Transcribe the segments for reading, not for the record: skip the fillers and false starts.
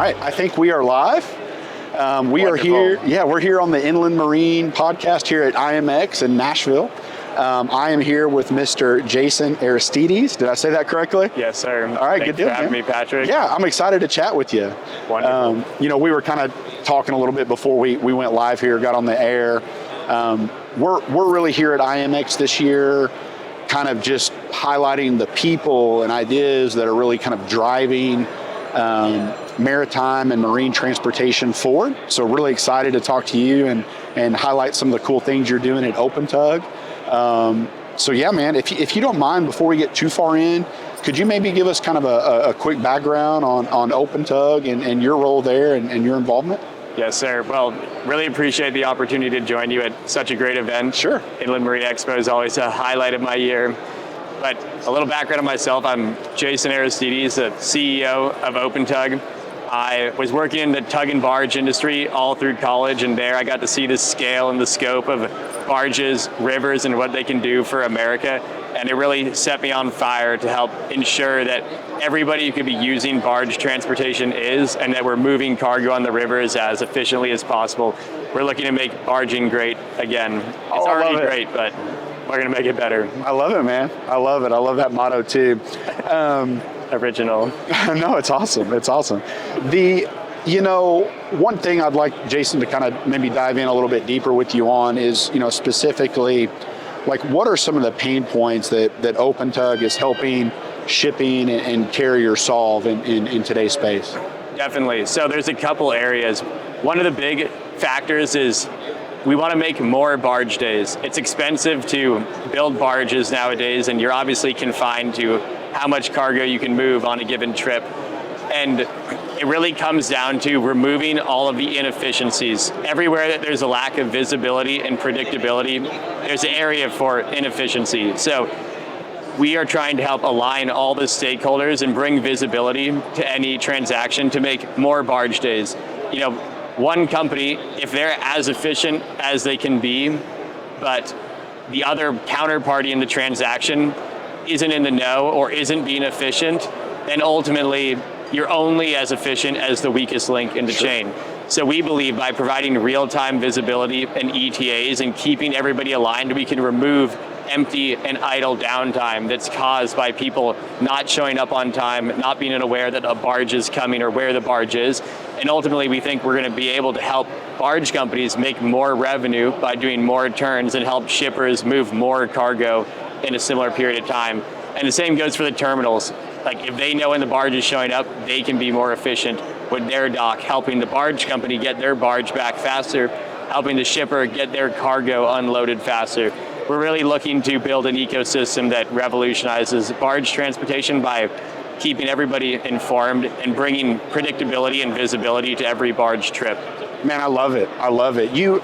right, I think we are live. We are here. Yeah, we're here on the Inland Marine podcast here at IMX in Nashville. I am here with Mr. Jason Aristides. Did I say that correctly? Yes, sir. All right, Thanks good deal, for having man. me, Patrick. Yeah, I'm excited to chat with you. Wonderful. We were kind of talking a little bit before we went live here, got on the air. We're really here at IMX this year, kind of just highlighting the people and ideas that are really kind of driving maritime and marine transportation forward. So really excited to talk to you and highlight some of the cool things you're doing at OpenTug. So yeah, man, if you don't mind, before we get too far in, could you maybe give us kind of a quick background on OpenTug and your role there and your involvement? Yes, sir. Well, really appreciate the opportunity to join you at such a great event. Sure. Inland Marine Expo is always a highlight of my year. But a little background on myself, I'm Jason Aristides, the CEO of OpenTug. I was working in the tug and barge industry all through college, and there I got to see the scale and the scope of barges, rivers, and what they can do for America. And it really set me on fire to help ensure that everybody who could be using barge transportation is, and that we're moving cargo on the rivers as efficiently as possible. We're looking to make barging great again. It's already great, but we're going to make it better. I love it, man. I love it. I love that motto too. Original. No, it's awesome. It's awesome. One thing I'd like Jason to kind of maybe dive in a little bit deeper with you on is, specifically, like, what are some of the pain points that OpenTug is helping shipping and carriers solve in today's space? Definitely. So there's a couple areas. One of the big factors is we want to make more barge days. It's expensive to build barges nowadays, and you're obviously confined to how much cargo you can move on a given trip. And it really comes down to removing all of the inefficiencies. Everywhere that there's a lack of visibility and predictability, there's an area for inefficiency. So we are trying to help align all the stakeholders and bring visibility to any transaction to make more barge days. One company, if they're as efficient as they can be, but the other counterparty in the transaction isn't in the know or isn't being efficient, then ultimately you're only as efficient as the weakest link in the chain. So we believe by providing real-time visibility and ETAs and keeping everybody aligned, we can remove empty and idle downtime that's caused by people not showing up on time, not being aware that a barge is coming or where the barge is. And ultimately, we think we're going to be able to help barge companies make more revenue by doing more turns and help shippers move more cargo in a similar period of time. And the same goes for the terminals. Like, if they know when the barge is showing up, they can be more efficient with their dock, helping the barge company get their barge back faster, helping the shipper get their cargo unloaded faster. We're really looking to build an ecosystem that revolutionizes barge transportation by keeping everybody informed and bringing predictability and visibility to every barge trip. Man, I love it. I love it. You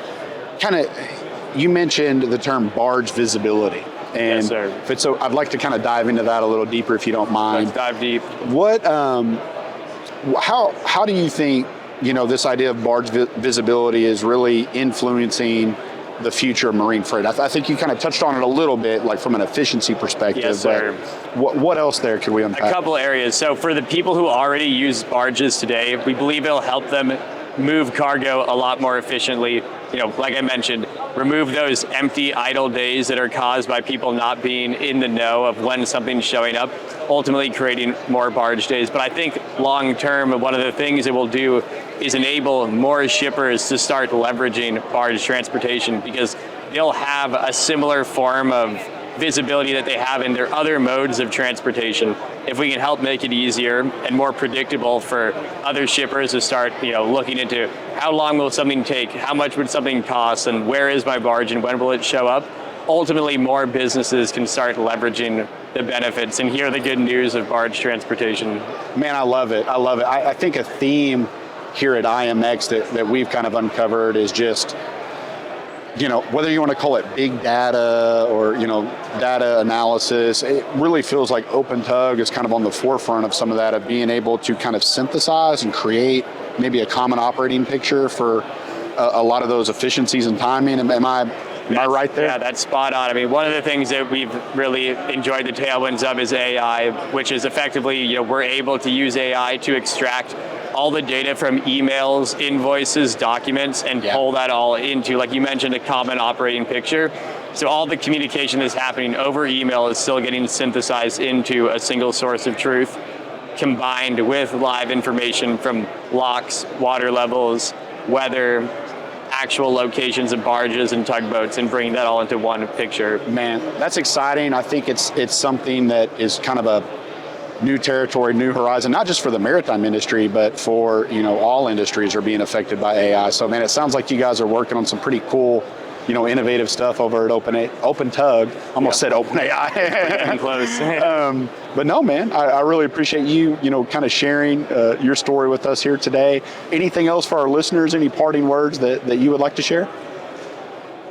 mentioned the term barge visibility. And yes, sir. So I'd like to kind of dive into that a little deeper, if you don't mind. Let's dive deep. What, how do you think, this idea of barge visibility is really influencing the future of marine freight? I think you kind of touched on it a little bit, like from an efficiency perspective. Yes, sir. What else there could we unpack? A couple areas. So for the people who already use barges today, we believe it'll help them move cargo a lot more efficiently. Like I mentioned, remove those empty, idle days that are caused by people not being in the know of when something's showing up, ultimately creating more barge days. But I think long term, one of the things it will do is enable more shippers to start leveraging barge transportation, because they'll have a similar form of visibility that they have in their other modes of transportation. If we can help make it easier and more predictable for other shippers to start, looking into how long will something take, how much would something cost, and where is my barge and when will it show up, ultimately more businesses can start leveraging the benefits and hear the good news of barge transportation. Man, I love it. I love it. I think a theme here at IMX that we've kind of uncovered is just, whether you want to call it big data or, data analysis, it really feels like OpenTug is kind of on the forefront of some of that, of being able to kind of synthesize and create maybe a common operating picture for a lot of those efficiencies and timing. Am I right there? Yeah, that's spot on. I mean, one of the things that we've really enjoyed the tailwinds of is AI, which is effectively, we're able to use AI to extract all the data from emails, invoices, documents, and pull that all into, like you mentioned, a common operating picture. So all the communication that's happening over email is still getting synthesized into a single source of truth, combined with live information from locks, water levels, weather, actual locations of barges and tugboats, and bringing that all into one picture. Man, that's exciting. I think it's something that is kind of a new territory, new horizon, not just for the maritime industry, but for, all industries are being affected by AI. So, man, it sounds like you guys are working on some pretty cool, innovative stuff over at OpenTug. Almost said OpenAI. Getting close. But no, man, I really appreciate you, kind of sharing your story with us here today. Anything else for our listeners? Any parting words that you would like to share?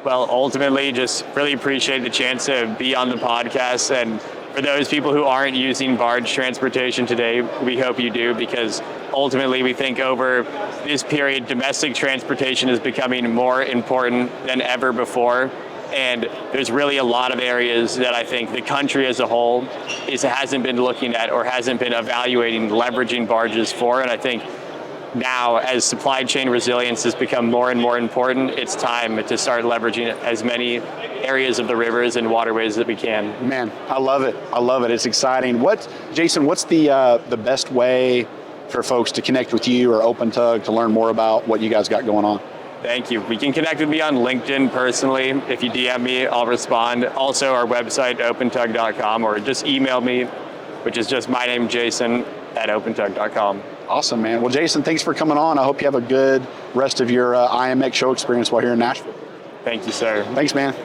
Well, ultimately, just really appreciate the chance to be on the podcast. And for those people who aren't using barge transportation today, we hope you do, because ultimately we think over this period, domestic transportation is becoming more important than ever before. And there's really a lot of areas that I think the country as a whole hasn't been looking at or hasn't been evaluating leveraging barges for. And I think now, as supply chain resilience has become more and more important, it's time to start leveraging as many areas of the rivers and waterways that we can. Man, I love it. I love it. It's exciting. Jason, what's the best way for folks to connect with you or OpenTug to learn more about what you guys got going on? Thank you. We can connect with me on LinkedIn personally. If you DM me, I'll respond. Also, our website, opentug.com, or just email me, which is just my name, Jason, at opentug.com. Awesome, man. Well, Jason, thanks for coming on. I hope you have a good rest of your IMX show experience while here in Nashville. Thank you, sir. Thanks, man.